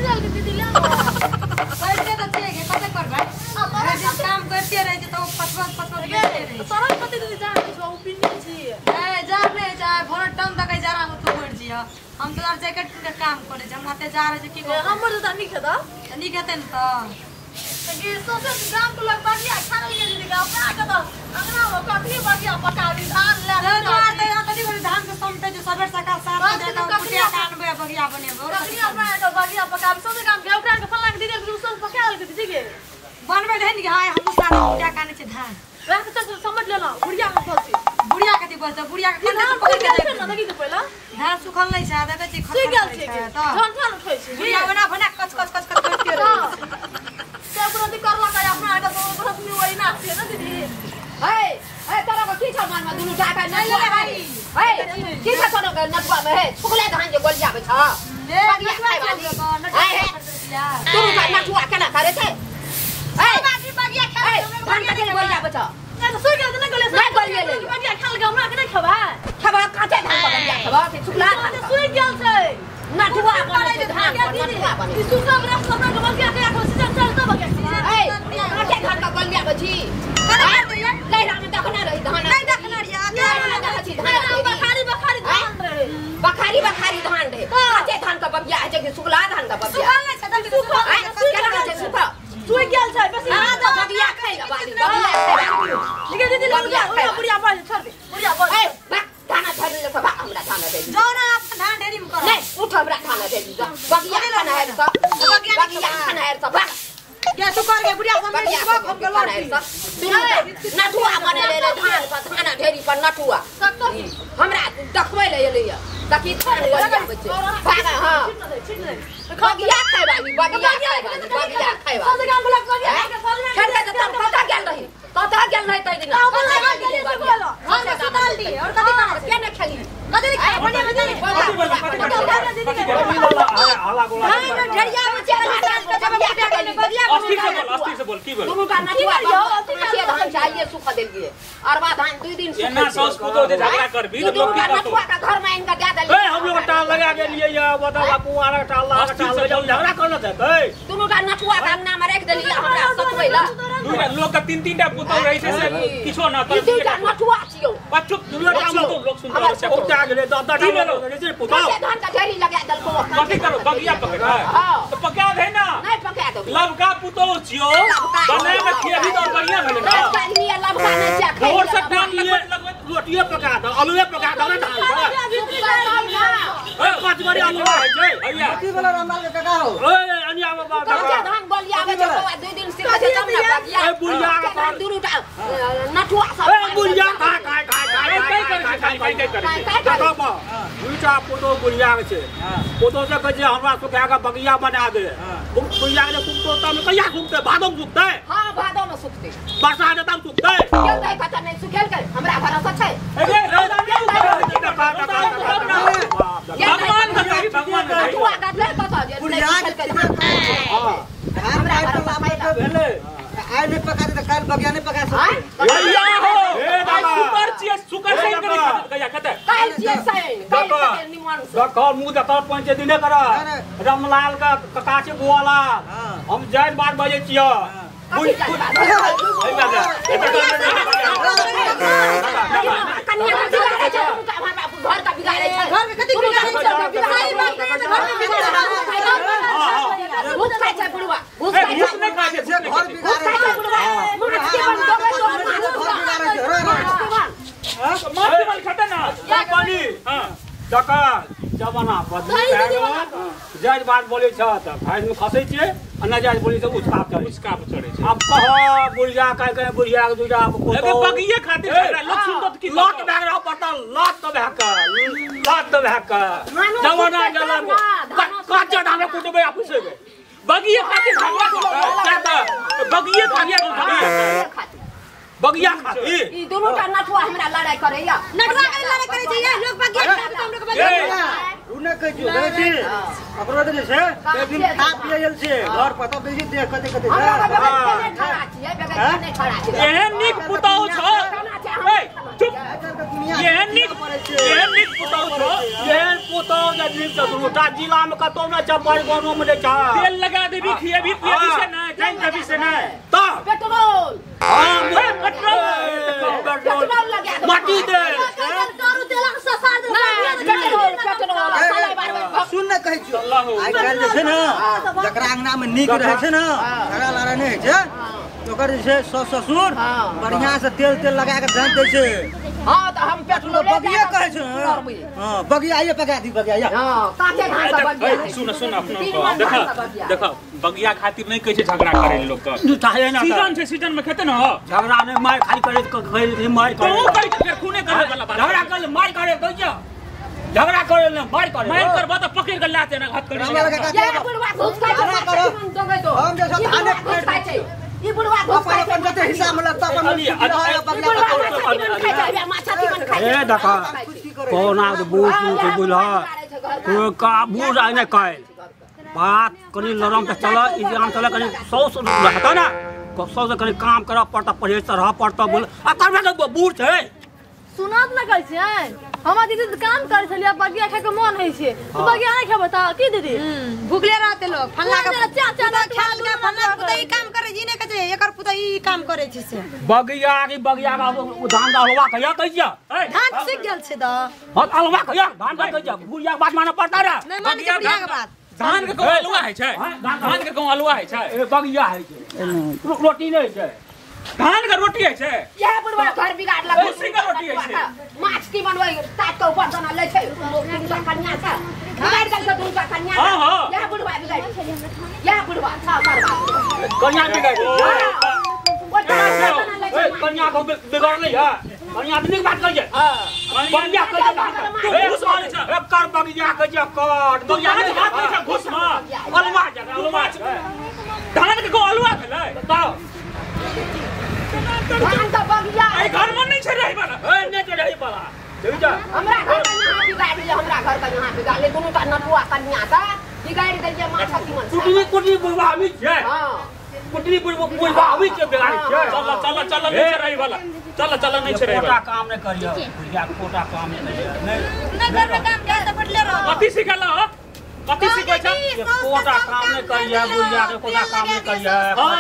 जल्दी दीदी ले पैसे तो चाहिए कते करबै काम करते रहे तो पचपच करते रहे सरल कते दीदी जान छौ ओपिनियन छी ए जाने जा भोर टन तक जा रहा तो बढ़ जिया हम तो जैकेट के काम करे हम आते जा रहे की हमर तो नहीं खेदा नहीं खेते न तो ये सोचे गांव को लोग बढ़िया खाना ले दीदी गांव का तो अंगना में कथी बढ़िया पकावी धान ले तो कथी बड़ी धान के समते जो सबेर सका साथ दे तो कुटिया कानबे बढ़िया बनेबो कथी अपना तो बढ़िया पकावी सब काम गेवटा के फल्ला के दीदी के सब पका ले दीदी के बनबे रहन कि हां हम साथ कुटिया काने छे धान रात तक समझ ले लो बुढ़िया के बोलती बुढ़िया कथी बोलते बुढ़िया के खाना पकड़ के दे ना देखि तो पहला धान सुखल नहीं छै देखै छी खत्म छै तो धान धान उठै छै बुढ़िया बना बना कच कच कच कच करते रहे सब रोटी करला का अपना आटा तो बरस में वही ना छै ना दीदी हे हे तोरा को की छ मन में दुनु टाका नहीं ले भाई हे की छ तोरा के नटवा में हे छुकले धान जे गोल जाबे छ बढ़िया खाइ वाली हे तू का नटवा केना करे छै हे बाकी बढ़िया खाइ धान के गोल जाबे छ ना तो सुई के ना गोले नहीं गोलिए ले बढ़िया खाल के हमरा के नहीं खबा खबा काटे धान बढ़िया खबा से छुकला सुई गेल छै नटवा बने छै धान नटवा बने ई सुका रस हमरा के बढ़िया के कोशिश चल तो बगे ए काटे धान का गोलिया बची ले राम देखना रही धान नहीं देखना रिया देखा छी धान बखारी बखारी धान रहे बखारी बखारी धान रहे काटे धान का बबिया है जे सुकला धान का बबिया सुकल नहीं छै सुखा केना छै सुखा सुई गेल छै बस हां तो बबिया खाइला बाली बबिया ठीक है दीदी बबिया बुढ़िया बोल छोड़ दे बुढ़िया बोल ए खाना धर ले सब हमरा खाना दे जो ना आप धान ढेरी में करो नहीं उठ हमरा खाना दे दी बबिया खाना है सब बबिया खाना है सब क्या तू कर के बुढ़िया समझ के बाप हम के लड़ी नटुआ बने ले धान पर खाना ढेरी पर नटुआ हमरा देखबै ले एलिया ताकि थान बनिया बच्चे भागा हां बगिया खाइ वाली बगिया खाइ वाली बगिया खाइ वाली सब काम ब्लॉक कर खेल के तब कता गेल रही तै दिन हम सुताल दी और कथि कर के न खेली कथि खाइ बने दीदी हल्ला गोला ढेरिया में चल अस्ती से बोल की बोल तुम का नटुआ के धान चाहिए सुख दे दिए अरवा धान 2 दिन से ना सौस पुतो दे झगड़ा कर भी लोग की नटुआ का घर में इनका दे दे हम लोग टाल लगा के लिए ये बता बापू आरा टाल जाओ झगड़ा करना चाहते तुम का नटुआ का अंगना में रख देलिए हमरा सतबैला लोग का 3 टा पुतो रही से किछो ना कर दिए नटुआ छियो बच्चो दुनिया का तो लोग सुनता है उपटा गेले दादा रे पुतो धान का ढेरी लगा दलको कथि करो बगिया पकड़ा तो पका दे ना नहीं पका दो लबका पुतो छियो बने में खेही तो बढ़िया भेले ना लिए लबका नहीं चाखे और सब डाल लिए रोटिए पका दो आलूए पका दो ना डाल ए पांच बारी आलू है जे भैया कथि वाला रामलाल के काका हो ओए अनिया बाबा धान बोलिया आवे छै 2 दिन से कथि कम ना बगिया ए बुढ़िया का दुरुटा नटुआ सब ए बुढ़िया खा बाबा दुटा पुतो बुढ़िया छै पुतो से कहे हमरा सुखा के बगिया बना दे बुढ़िया ने सुखतो त में कहिया सुखते भादो में सुखते हां भादो में सुखते वर्षा ने तब सुखते केल दे कथा नहीं सुखेल के हमरा भरोसा छै भगवान नटुआ का ले कथा जे बुढ़िया के हां हमरा भरोसा भेले आइ नहीं पका दे त काल बगिया नहीं पका सकते भैया हो सुपर चीज सुकर से करे कहिया कते काल चीज से निमन से देखो मुंह देखो पंच दिने कर रामलाल का कका से बुआला हम जाय बात बजे छियो बुई कन्या घर का बिगाड़े छै घर में कथि बिगाड़े छै भूत खाइ छै बुढ़वा भूत नहीं खाइ छै घर बिगाड़े छै बुढ़वा मार खटे ना पानी हां डका जमाना बदल जायज बात बोले छ त भाई में फसै छियै आ न जायज बोले छ उसका चढ़े छै अब कह बुढ़िया कह के बुढ़िया के दुटा एगो बगिए खातिर लोग सुनत की लट बैग रह पड़ता लट तो भाग का जमाना जला काचा धान कुटबे ऑफिस में बगिए खातिर भागवा जाता बगिए खाइए बगिया खाती ई दोनों का नटुआ हमरा लड़ाई करैया नटुआ के लड़ाई करे छै ये लोग बगिया खाती हम लोग बगिया उने कह जो रे छी अपरो दिन से एक दिन खा पियल छै घर पता बेसी देख कते कते छै एहन निक पुतौ छ ए चुप एहन करे छे ये निक पुतौ छो ये पुतौ जे निक छ दुटा जिला में कतो न चपड़ गानो में छ तेल लगा देबी खिएबी पिएबी से ना जान देबी से ना तो पेट्रोल हां पेट्रोल लगा माटी दे करू तेलक ससा दे पेट्रोल सुन न कहै छी आइ काल जे छै न जकरा अंगना में नीक रहै छै न झगड़ा लड़ा नै छै ओकर जे छै ससुर बढ़िया से तेल लगा के जान दै छै। हां त हम पेट्रोल बगिया कहै छै हां बगिया आइए पका दी बगिया हां काटे घास बगिया सुन अपना देखो बगिया खातिर नहीं कहै छै झगड़ा करे लोग का सीजन छै सीजन में खेते न झगड़ा नहीं मार खाली करे मार करे तू कहि के खूने करे वाला बात झगड़ा कर मार करे कह जा झगड़ा करे न मार करबा त पकड़ के लाते न हाथ करे ये बुढ़वा घुस खाइ करो हम जे थाने खाइ छै ई बुढ़वा घुस खाइ अपन जते हिस्सा में लगता अपन बगिया माछा तीमन खाइ ए देखा कोना बूढ़ के बुला को का बूढ़ आइ न कहै बात कनी लरम पे चला ई जान चला कनी 100 रहता ना 100 से कनी काम करा पड़ता परहेज से रह पड़ता बोल आ करबे के बूढ़ छै सुनात न कहै छै हमरा दीदी काम करे छलिया बगिया खाय के मन होइ छै तू बगिया नहीं खेबो त की दीदी भूखले रहते लोग फल्ला के चाचा ना खाल के फल्ला पुतई काम करे जी ने कहे एकर पुतई काम करे छै से बगिया का धान दा हलवा कहिया कहिया धान सीख गेल छै द हां हलवा कहिया धान का कहिया बुढ़िया के बात माने पड़ता रे नहीं मान के बुढ़िया के बात धान के कहूं हलवा है छै धान के कहूं हलवा है छै ए बगिया है छै रोटी नहीं छै धान का रोटी है छै ये बुढ़वा घर बिगाड़ लगा उसी का रोटी है छै माछ की बनवाई ताक के ऊपर जना ले छै दूसरा कन्या से बिगाड़ गल से दूसरा कन्या ये बुढ़वा बिगाड़ ये बुढ़वा सा करवा कन्या बिगाड़ कन्या को बिगाड़ ले है कन्या नहीं बात कर जे बगिया कर जे घुस मारे छै कर बगिया कर जे काट बगिया नहीं बात कर छै घुस मार अलवा जगह धान के को अलवा भेलै बताओ धान का बगिया ए घर में नहीं छै रही वाला ए नहीं छै रही वाला चल जा हमरा घर का यहां बिगाड़ ले हमरा घर का यहां बिगाड़ ले दोनों का नटुआ कन्या का बिगाड़ दे जे माछा की मन कुटी बुढ़वा आवी छै हां कुटी बुढ़वा आवी छै बिगाड़ छै चल नहीं छै रही वाला चल नहीं छै रही वाला काम नहीं करियो बुढ़िया कोटा काम नहीं करियो नहीं घर में काम जाए त पड़ले रहो कथि सिखला कथि सिखै छै कोटा काम नहीं करियो बुढ़िया के कोटा काम नहीं करियो हां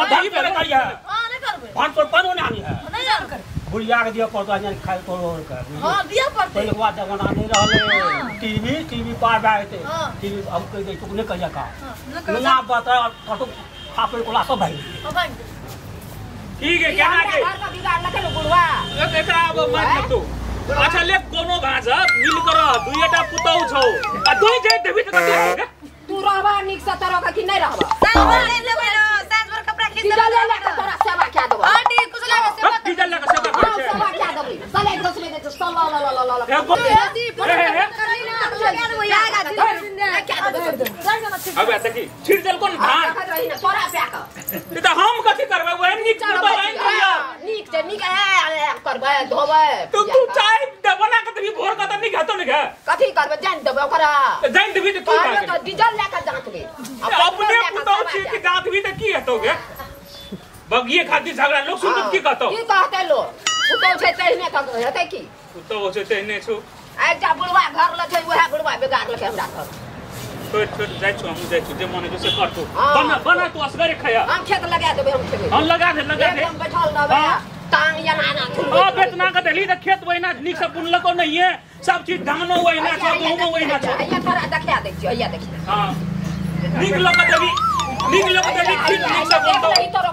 अभी पहले करियो हां नहीं करबे भान पर पानो नहीं है नहीं जान कर बुढ़िया के दिया पड़ता है खाए तो और कर हां दिया पड़ते पहले बात जमाना नहीं रहले टीवी पार बैठे टीवी अब कह दे तू नहीं कहिया का ना बता कटो खापे कोला सब भाई ठीक है क्या आगे घर का बिगाड़ लगे बुढ़वा एकरा अब मान तू अच्छा ले कोनो भाज मिल कर दुईटा पुतौ छौ आ दुई जे देबी त कथि तू रहबा निक से तरह का कि नहीं रहबा सावर ले लेबे साज भर कपड़ा खींच ले तोरा सेवा क्या देबो आंटी कुछ लगे सेवा डीजल लगा सेवा कर छै सेवा क्या देबो सले घुस में दे सल्ला ला एगो अब देखी छिड़जल कोन धान तोरा पे का त हम कथि करबै ओहे निक करबै निक से निक करबै धोबै तू चाय बना के तभी भोर का त निक हतो न के कथि करबै जान देबै ओकरा जान देबी त तू तो डीजल लेकर जांचबे अपने पुतौ छी कि गांधवी त की हतो गे बगिए खातिर झगड़ा लोग सुन की कहतो की कहते लो पुतौ छै तहिने तक हेतै की पुतौ छै तहिने छु एकटा बुढ़वा घर ल छै ओहे बुढ़वा बिगाड़ लके हमरा घर छोड़ जाय छु हम जाय छु जे मने जैसे करतो बना तू असगरे खाया हम खेत लगा देबै हम खेबै हम लगा दे हम बैठल रहबै टांग याना ना ओ बेतना का देली त खेत वहिना निक से बुनलको नहीं है सब चीज धानो वहिना छ गहूं वहिना छ अइया तोरा देखा दै छी अइया देखी हां निक लक देबी खेत निक से बुनतो ई तोरा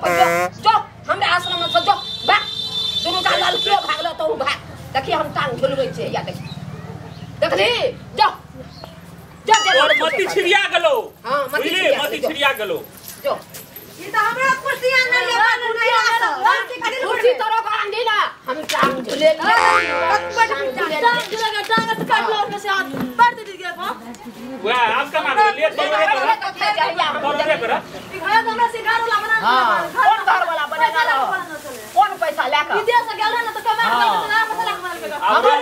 जो हमरा आश्रम में जो भाग दुनु का ललकियो भागलो तो भाग देखी हम टांग झुलबै छी अइया देखी देखली जो मती छिड़िया गेलो हां मती छिड़िया गेलो जो ई त हमरा कुर्सी आनले लेबा दुनिया से कुर्सी तोरा का आंदी ना हम टांग झुले टांग से काट लो से हाथ पड़ दे दिए को वाह आप का मार ले तो रे कर ई घर हमरा सिखारो ला बना कौन घर वाला बनेगा कौन पैसा लेकर विदेश से गेल ना तो कमा के ना मसाला बना के हमर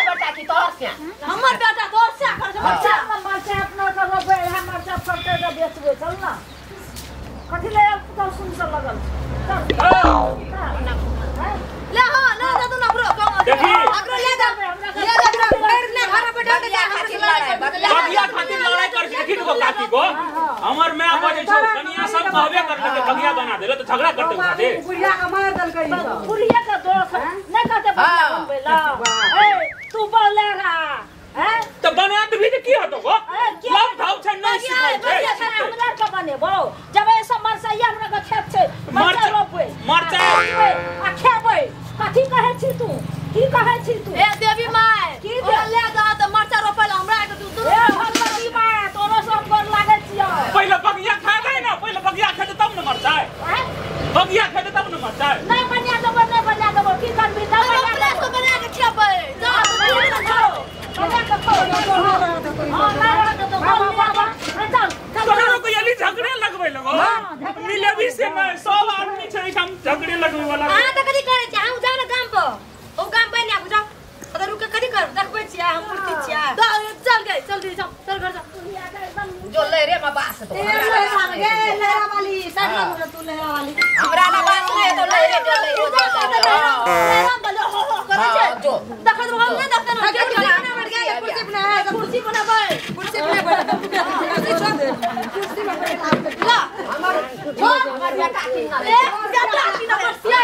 बेटा की तोर से हमर बेटा तोर से कर बच्चा मरचा अपना करबे हमर सब फटे के बेचबे चल ना कथि ले तो सुन लगल ले हां ले दे ना ब्रो देखी अगरो ले बगिया खातिर लड़ाई कर देखी तो काकी को हमर मैं बजे छौ कनिया सब कहबे करले के बगिया बना देले तो झगड़ा करते खाते बुढ़िया का मार दल कई बुढ़िया का दोस्त नहीं कहते बगिया बनबेला ए तू बोलेगा हैं तो बना तो भी की हतो को लव धाव छ नहीं सिखाई बगिया से हमरा का बनेबो जब ऐसा मरसैया हमरा का खेत छै मरचा रोपे मरचा आ खेबै कथी कहै छी तू की कहै छी तू ए देवी माय की ले जा त मरचा रोपल हमरा के तू ए भगवती माय तोरो सब गोर लागै छियो पहले बगिया खा गए ना पहले बगिया खेते तब न मरचा बगिया खेते तब न मरचा नहीं बनिया देबो नहीं बनिया देबो की करबी दब हमरा तो बना के खेबै जा बनिया के खो हां मारा तो बाबा चल तोरो को यली झगड़े लगबै लगो मिले भी से मैं 100 आदमी छै हम झगड़े लगबै वाला आ त कथि करे छी हम जा ना काम पर ओ काम पर ना बुझा अगर रुक कथि कर देखबै छियै हम मूर्ति छियै चल गए जल्दी चल घर जा जो लहरे में बास तो लहरा वाली साथ में तू लहरा वाली हमरा ना बास नहीं तो लहरे जो लहरा वाला हो करे छै जो देखत हम नहीं देखत ना कुर्सी बनाबै कुर्सी ला हमर बेटा की ना ए बेटा की ना बसिया